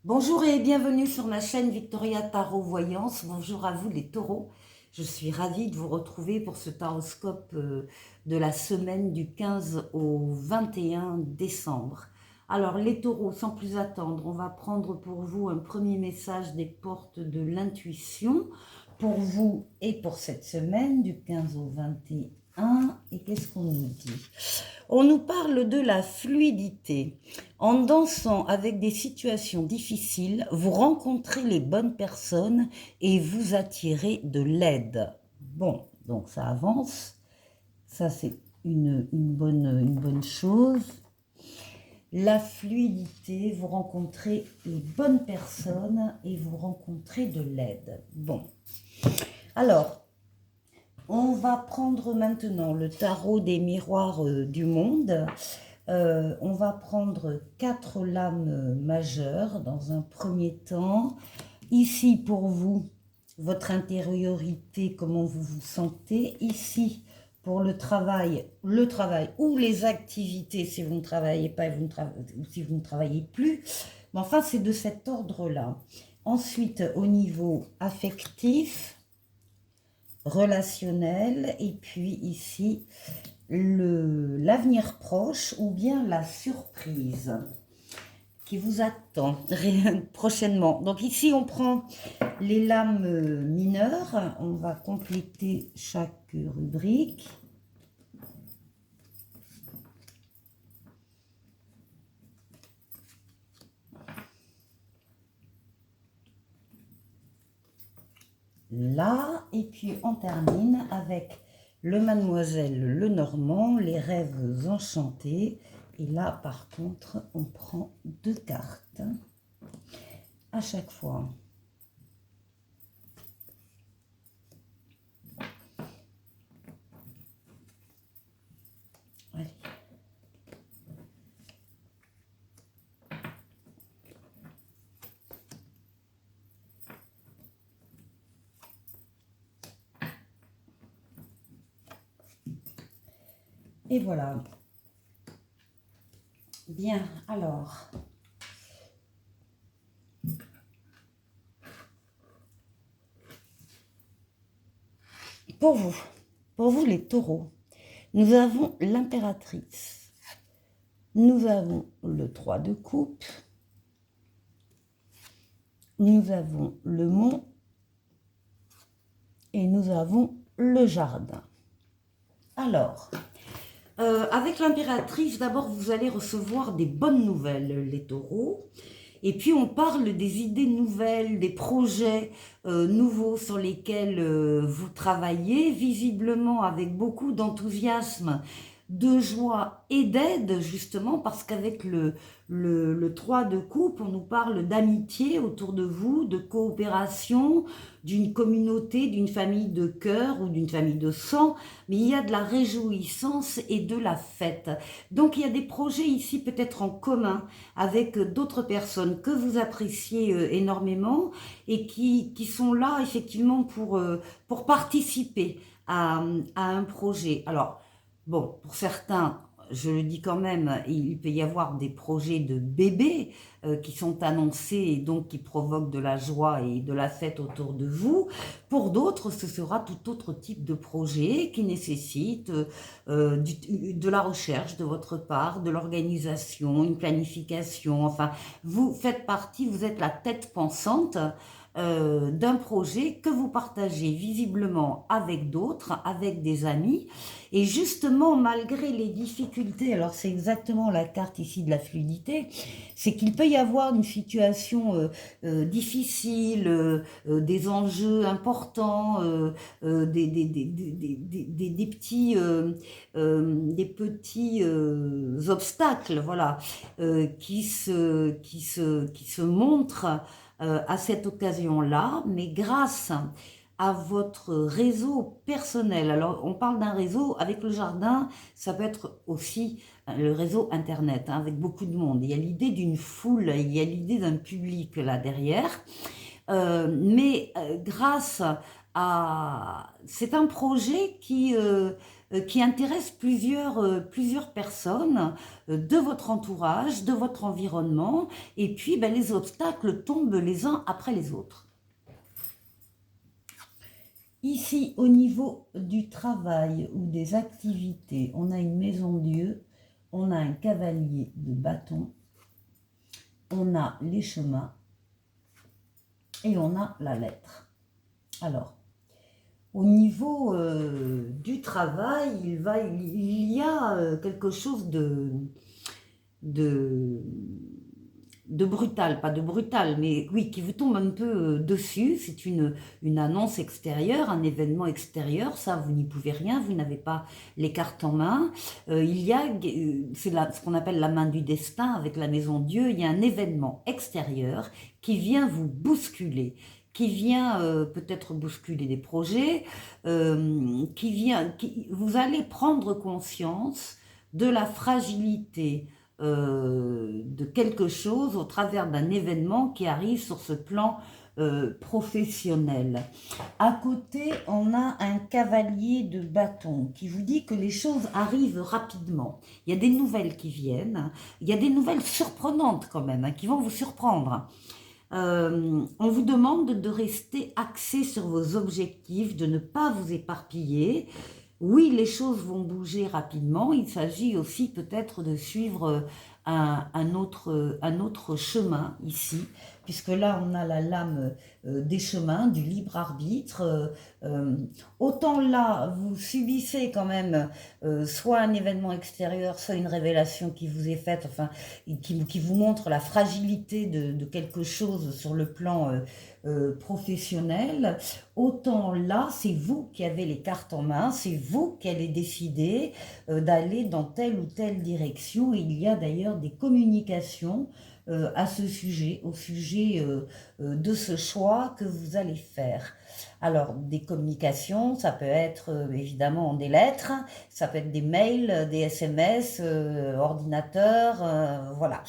Bonjour et bienvenue sur ma chaîne Victoria Tarot Voyance. Bonjour à vous les taureaux. Je suis ravie de vous retrouver pour ce taroscope de la semaine du 15 au 21 décembre. Alors les taureaux, sans plus attendre, on va prendre pour vous un premier message des portes de l'intuition pour vous et pour cette semaine du 15 au 21. Et qu'est-ce qu'on nous dit? On nous parle de la fluidité. En dansant avec des situations difficiles, vous rencontrez les bonnes personnes et vous attirez de l'aide. Bon, donc ça avance. Ça, c'est une bonne chose. La fluidité, vous rencontrez les bonnes personnes et vous rencontrez de l'aide. Bon. Alors, on va prendre maintenant le tarot des miroirs du monde. On va prendre 4 lames majeures dans un premier temps. Ici, pour vous, votre intériorité, comment vous vous sentez. Ici, pour le travail ou les activités, si vous ne travaillez pas ou si vous ne travaillez plus. Mais enfin, c'est de cet ordre-là. Ensuite, au niveau affectif, relationnel, et puis ici, l'avenir proche ou bien la surprise qui vous attend prochainement. Donc ici, on prend les lames mineures. On va compléter chaque rubrique. Là, et puis on termine avec le Mademoiselle le Normand, les rêves enchantés. Et là, par contre, on prend 2 cartes à chaque fois. Allez. Et voilà. Bien, alors. Pour vous les taureaux, nous avons l'impératrice. Nous avons le 3 de coupe. Nous avons le mont. Et nous avons le jardin. Alors, avec l'impératrice, d'abord, vous allez recevoir des bonnes nouvelles, les taureaux. Et puis, on parle des idées nouvelles, des projets nouveaux sur lesquels vous travaillez, visiblement avec beaucoup d'enthousiasme, de joie et d'aide, justement, parce qu'avec le 3 de coupe, on nous parle d'amitié autour de vous, de coopération, d'une communauté, d'une famille de cœur ou d'une famille de sang, mais il y a de la réjouissance et de la fête. Donc il y a des projets ici peut-être en commun avec d'autres personnes que vous appréciez énormément et qui sont là effectivement pour participer à un projet. Alors, bon, pour certains, je le dis quand même, il peut y avoir des projets de bébés qui sont annoncés et donc qui provoquent de la joie et de la fête autour de vous. Pour d'autres, ce sera tout autre type de projet qui nécessite de la recherche de votre part, de l'organisation, une planification. Enfin, vous faites partie, vous êtes la tête pensante d'un projet que vous partagez visiblement avec d'autres, avec des amis. Et justement, malgré les difficultés, alors c'est exactement la carte ici de la fluidité, c'est qu'il peut y avoir une situation difficile, des enjeux importants, des petits obstacles, voilà, qui se montrent à cette occasion-là, mais grâce à votre réseau personnel. Alors, on parle d'un réseau avec le jardin, ça peut être aussi le réseau Internet, hein, avec beaucoup de monde. Il y a l'idée d'une foule, il y a l'idée d'un public là derrière. Mais grâce à... C'est un projet qui intéresse plusieurs personnes de votre entourage, de votre environnement, et puis ben, les obstacles tombent les uns après les autres. Ici, au niveau du travail ou des activités, on a une maison Dieu, on a un cavalier de bâton, on a les chemins et on a la lettre. Alors, au niveau du travail, il y a quelque chose de brutal, pas de brutal, mais oui, qui vous tombe un peu dessus. C'est une annonce extérieure, un événement extérieur, ça, vous n'y pouvez rien, vous n'avez pas les cartes en main. C'est ce qu'on appelle la main du destin avec la maison Dieu, il y a un événement extérieur qui vient vous bousculer, qui vient peut-être bousculer des projets, vous allez prendre conscience de la fragilité de quelque chose au travers d'un événement qui arrive sur ce plan professionnel. À côté, on a un cavalier de bâton qui vous dit que les choses arrivent rapidement. Il y a des nouvelles qui viennent, il y a des nouvelles surprenantes quand même, hein, qui vont vous surprendre. On vous demande de rester axé sur vos objectifs, de ne pas vous éparpiller. Oui, les choses vont bouger rapidement. Il s'agit aussi peut-être de suivre un autre chemin ici, puisque là, on a la lame des chemins, du libre arbitre. Autant là, vous subissez quand même soit un événement extérieur, soit une révélation qui vous est faite, enfin, qui vous montre la fragilité de quelque chose sur le plan professionnel. Autant là, c'est vous qui avez les cartes en main, c'est vous qui allez décider d'aller dans telle ou telle direction. Et il y a d'ailleurs des communications à ce sujet, au sujet de ce choix que vous allez faire. Alors, des communications, ça peut être évidemment des lettres, ça peut être des mails, des SMS, ordinateurs, voilà.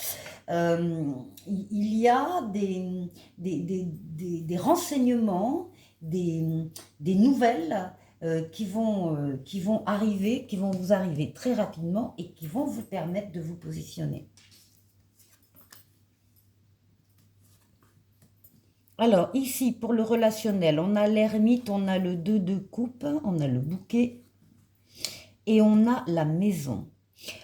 Il y a des renseignements, des nouvelles qui vont arriver, qui vont vous arriver très rapidement et qui vont vous permettre de vous positionner. Alors, ici, pour le relationnel, on a l'ermite, on a le 2 de coupe, on a le bouquet et on a la maison.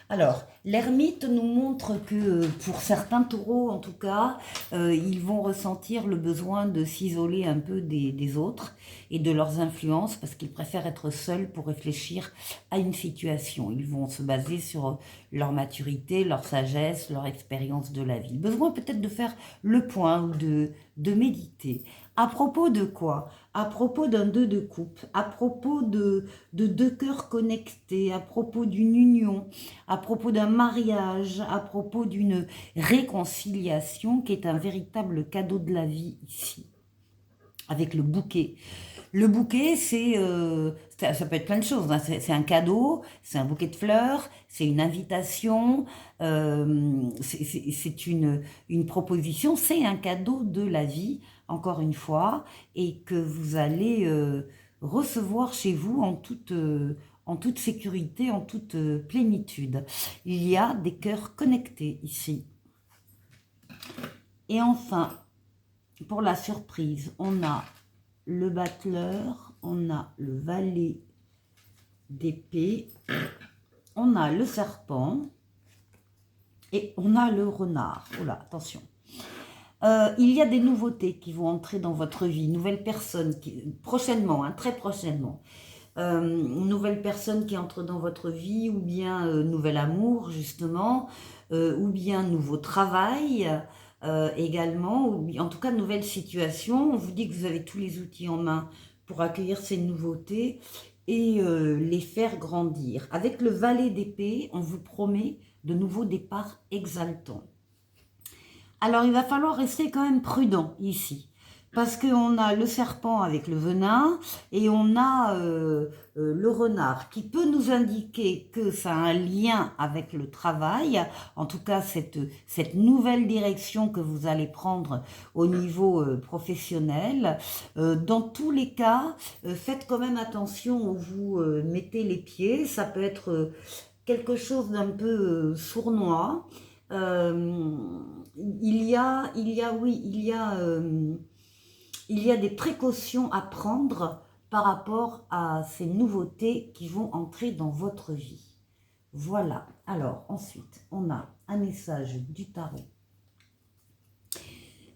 Alors, l'ermite nous montre que pour certains taureaux, en tout cas, ils vont ressentir le besoin de s'isoler un peu des autres et de leurs influences parce qu'ils préfèrent être seuls pour réfléchir à une situation. Ils vont se baser sur leur maturité, leur sagesse, leur expérience de la vie. Besoin peut-être de faire le point ou de méditer. À propos de quoi? À propos d'un 2 de coupe, à propos de deux cœurs connectés, à propos d'une union, à propos d'un mariage, à propos d'une réconciliation qui est un véritable cadeau de la vie ici, avec le bouquet. Le bouquet, ça peut être plein de choses, hein. C'est un cadeau, c'est un bouquet de fleurs, c'est une invitation, c'est une proposition, c'est un cadeau de la vie, encore une fois, et que vous allez recevoir chez vous en toute sécurité, en toute plénitude. Il y a des cœurs connectés ici. Et enfin, pour la surprise, on a le battleur, on a le valet d'épée, on a le serpent et on a le renard. Oh là, attention. Il y a des nouveautés qui vont entrer dans votre vie, nouvelles personnes, prochainement, hein, très prochainement. Une nouvelle personne qui entre dans votre vie, ou bien nouvel amour, justement, ou bien nouveau travail, également, ou en tout cas nouvelle situation. On vous dit que vous avez tous les outils en main pour accueillir ces nouveautés et les faire grandir. Avec le valet d'épée, on vous promet de nouveaux départs exaltants. Alors, il va falloir rester quand même prudent ici, Parce qu'on a le serpent avec le venin et on a le renard qui peut nous indiquer que ça a un lien avec le travail, en tout cas cette nouvelle direction que vous allez prendre au niveau professionnel. Dans tous les cas, faites quand même attention où vous mettez les pieds, ça peut être quelque chose d'un peu sournois. Il y a des précautions à prendre par rapport à ces nouveautés qui vont entrer dans votre vie. Voilà. Alors, ensuite, on a un message du tarot.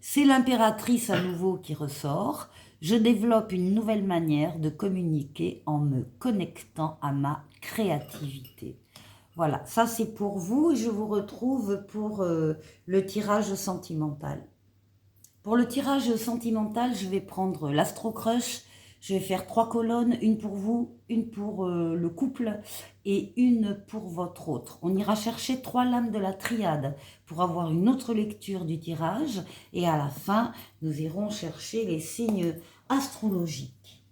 C'est l'impératrice à nouveau qui ressort. Je développe une nouvelle manière de communiquer en me connectant à ma créativité. Voilà, ça c'est pour vous. Je vous retrouve pour le tirage sentimental. Pour le tirage sentimental, je vais prendre l'Astro Crush. Je vais faire 3 colonnes, une pour vous, une pour le couple et une pour votre autre. On ira chercher 3 lames de la triade pour avoir une autre lecture du tirage. Et à la fin, nous irons chercher les signes astrologiques.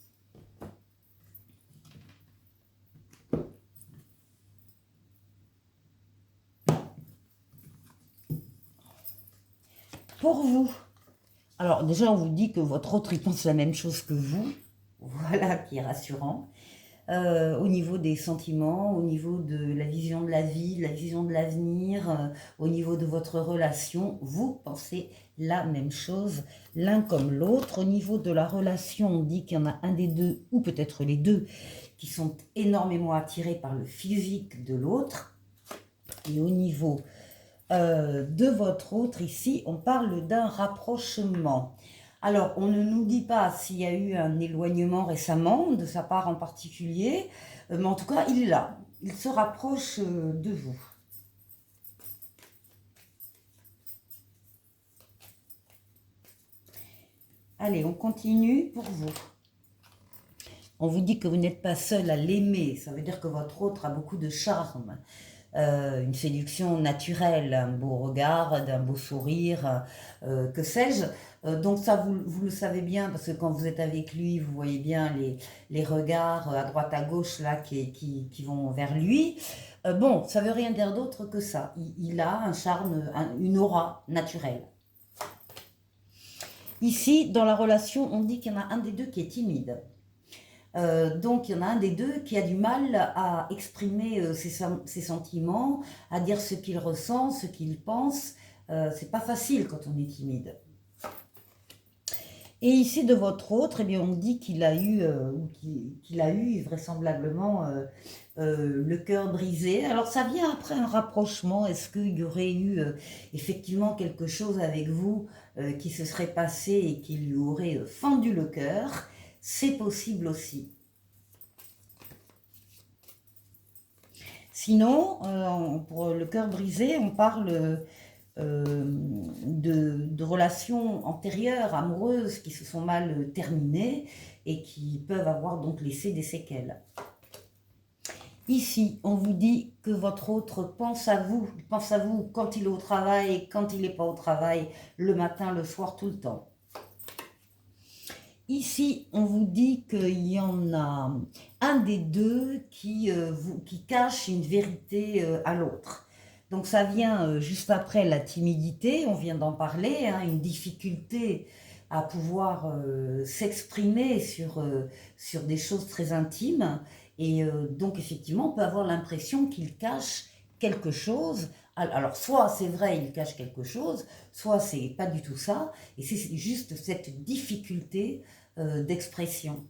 Pour vous, alors déjà on vous dit que votre autre il pense la même chose que vous, voilà qui est rassurant. Au niveau des sentiments, au niveau de la vision de la vie, de la vision de l'avenir, au niveau de votre relation, vous pensez la même chose, l'un comme l'autre. Au niveau de la relation, on dit qu'il y en a un des deux, ou peut-être les deux, qui sont énormément attirés par le physique de l'autre. Et au niveau de votre autre, ici, on parle d'un rapprochement. Alors, on ne nous dit pas s'il y a eu un éloignement récemment, de sa part en particulier, mais en tout cas, il est là. Il se rapproche de vous. Allez, on continue pour vous. On vous dit que vous n'êtes pas seul à l'aimer. Ça veut dire que votre autre a beaucoup de charme. Une séduction naturelle, un beau regard, d'un beau sourire, que sais-je. Donc ça, vous le savez bien, parce que quand vous êtes avec lui, vous voyez bien les regards à droite, à gauche, là, qui vont vers lui. Bon, ça veut rien dire d'autre que ça. Il a un charme, une aura naturelle. Ici, dans la relation, on dit qu'il y en a un des deux qui est timide. Donc, il y en a un des deux qui a du mal à exprimer ses sentiments, à dire ce qu'il ressent, ce qu'il pense. C'est pas facile quand on est timide. Et ici, de votre autre, eh bien, on dit qu'il a eu vraisemblablement le cœur brisé. Alors, ça vient après un rapprochement. Est-ce qu'il y aurait eu effectivement quelque chose avec vous qui se serait passé et qui lui aurait fendu le cœur? C'est possible aussi. Sinon, pour le cœur brisé, on parle de relations antérieures, amoureuses, qui se sont mal terminées et qui peuvent avoir donc laissé des séquelles. Ici, on vous dit que votre autre pense à vous quand il est au travail, quand il n'est pas au travail, le matin, le soir, tout le temps. Ici, on vous dit qu'il y en a un des deux qui cache une vérité à l'autre. Donc ça vient juste après la timidité, on vient d'en parler, hein, une difficulté à pouvoir s'exprimer sur des choses très intimes. Et donc effectivement, on peut avoir l'impression qu'il cache quelque chose. Alors soit c'est vrai, il cache quelque chose, soit c'est pas du tout ça. Et c'est juste cette difficulté d'expression.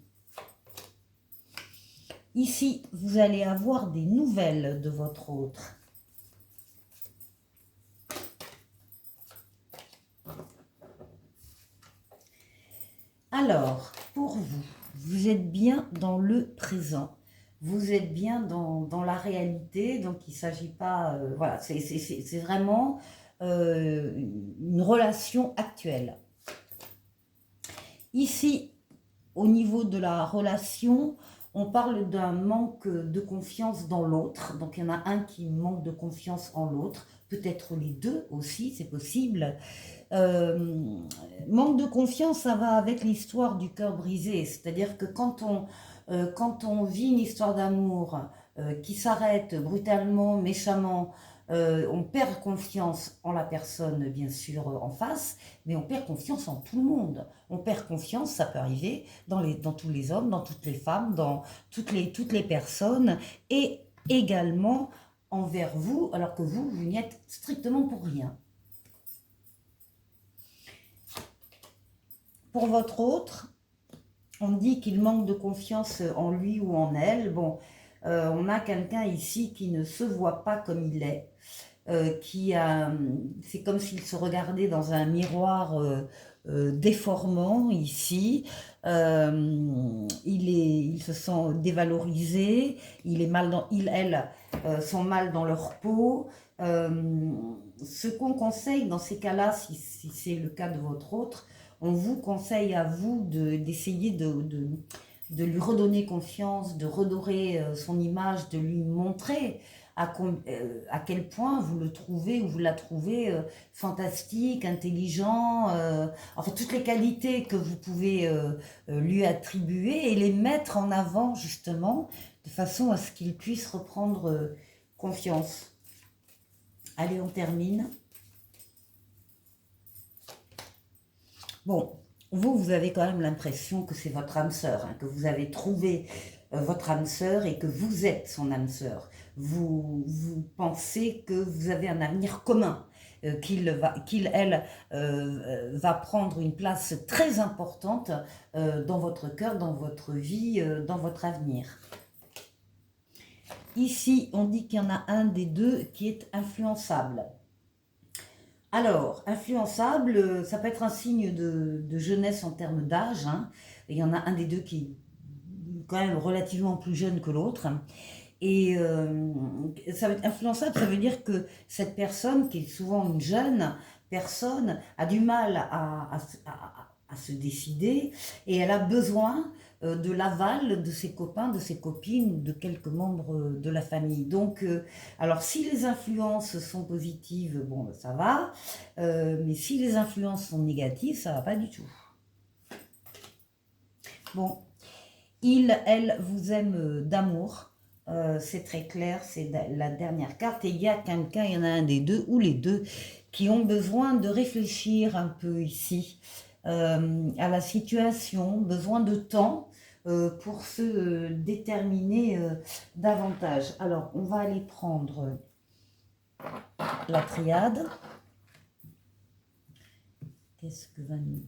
Ici, vous allez avoir des nouvelles de votre autre. Alors, pour vous, vous êtes bien dans le présent. Vous êtes bien dans la réalité, donc il ne s'agit pas... voilà, c'est vraiment une relation actuelle. Ici, au niveau de la relation, on parle d'un manque de confiance dans l'autre. Donc, il y en a un qui manque de confiance en l'autre. peut-être les deux aussi, c'est possible. Manque de confiance, ça va avec l'histoire du cœur brisé, c'est-à-dire que quand on vit une histoire d'amour qui s'arrête brutalement, méchamment, on perd confiance en la personne, bien sûr, en face, mais on perd confiance en tout le monde. On perd confiance, ça peut arriver, dans tous les hommes, dans toutes les femmes, dans toutes les personnes, et également envers vous, alors que vous n'y êtes strictement pour rien. Pour votre autre, on dit qu'il manque de confiance en lui ou en elle. Bon, on a quelqu'un ici qui ne se voit pas comme il est, c'est comme s'il se regardait dans un miroir déformant ici. Il se sent dévalorisé, il est mal dans, elle sont mal dans leur peau. Ce qu'on conseille dans ces cas-là, si c'est le cas de votre autre, on vous conseille à vous d'essayer de lui redonner confiance, de redorer son image, de lui montrer à quel point vous le trouvez ou vous la trouvez fantastique, intelligent, enfin toutes les qualités que vous pouvez lui attribuer et les mettre en avant justement de façon à ce qu'il puisse reprendre confiance. Allez, on termine. Bon, vous avez quand même l'impression que c'est votre âme sœur, hein, que vous avez trouvé votre âme sœur et que vous êtes son âme sœur. Vous pensez que vous avez un avenir commun, elle, va prendre une place très importante dans votre cœur, dans votre vie, dans votre avenir. Ici, on dit qu'il y en a un des deux qui est influençable. Alors, influençable, ça peut être un signe de jeunesse en termes d'âge. Hein. Il y en a un des deux qui est quand même relativement plus jeune que l'autre. Et ça va être influençable, ça veut dire que cette personne, qui est souvent une jeune personne, a du mal à se décider et elle a besoin de l'aval de ses copains, de ses copines, de quelques membres de la famille. Donc, alors si les influences sont positives, bon, ça va, mais si les influences sont négatives, ça va pas du tout. Bon, elle vous aime d'amour. C'est très clair, c'est la dernière carte. Et il y a quelqu'un, il y en a un des deux ou les deux, qui ont besoin de réfléchir un peu ici à la situation, besoin de temps pour se déterminer davantage. Alors, on va aller prendre la triade. Qu'est-ce que va nous dire ?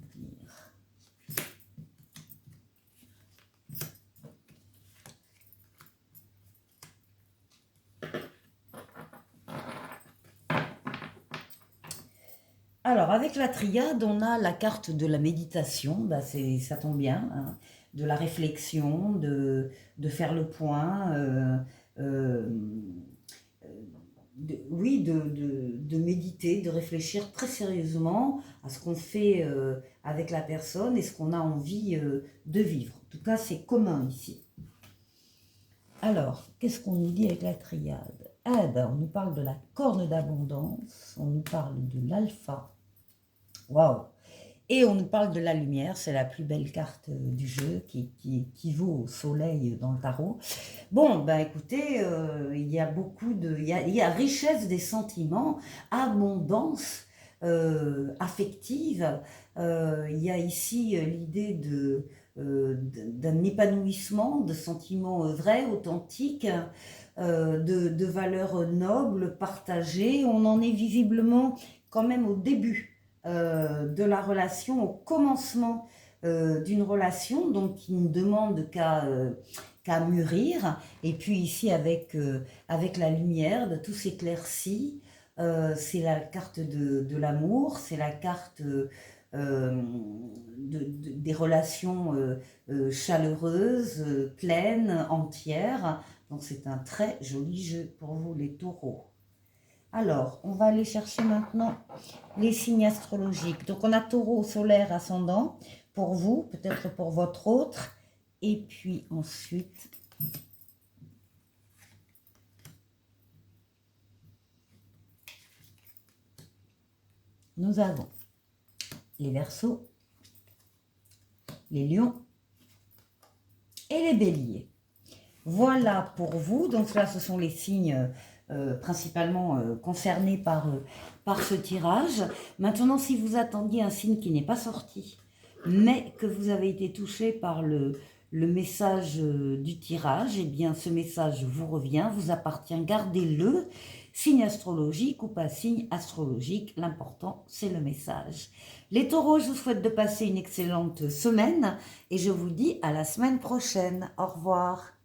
Alors, avec la triade, on a la carte de la méditation, bah ça tombe bien, hein, de la réflexion, de faire le point, oui, de méditer, de réfléchir très sérieusement à ce qu'on fait avec la personne et ce qu'on a envie de vivre. En tout cas, c'est commun ici. Alors, qu'est-ce qu'on nous dit avec la triade ? Ah ben, on nous parle de la corne d'abondance, on nous parle de l'alpha, waouh, et on nous parle de la lumière, c'est la plus belle carte du jeu qui vaut au soleil dans le tarot. Bon, ben écoutez, il y a il y a richesse des sentiments, abondance affective, il y a ici l'idée d'un épanouissement, de sentiments vrais, authentiques, de valeurs nobles, partagées. On en est visiblement quand même au début de la relation, au commencement d'une relation, donc qui ne demande qu'à mûrir. Et puis ici, avec la lumière, de tout s'éclaircit. C'est la carte de l'amour, c'est la carte des relations chaleureuses, pleines, entières. Donc c'est un très joli jeu pour vous les taureaux. Alors, on va aller chercher maintenant les signes astrologiques. Donc on a taureau, solaire, ascendant pour vous, peut-être pour votre autre. Et puis ensuite... nous avons les Verseaux, les Lions et les Béliers. Voilà pour vous. Donc là, ce sont les signes principalement concernés par ce tirage. Maintenant, si vous attendiez un signe qui n'est pas sorti, mais que vous avez été touché par le message du tirage, eh bien ce message vous revient, vous appartient, gardez-le, signe astrologique ou pas signe astrologique, l'important c'est le message. Les taureaux, je vous souhaite de passer une excellente semaine et je vous dis à la semaine prochaine. Au revoir.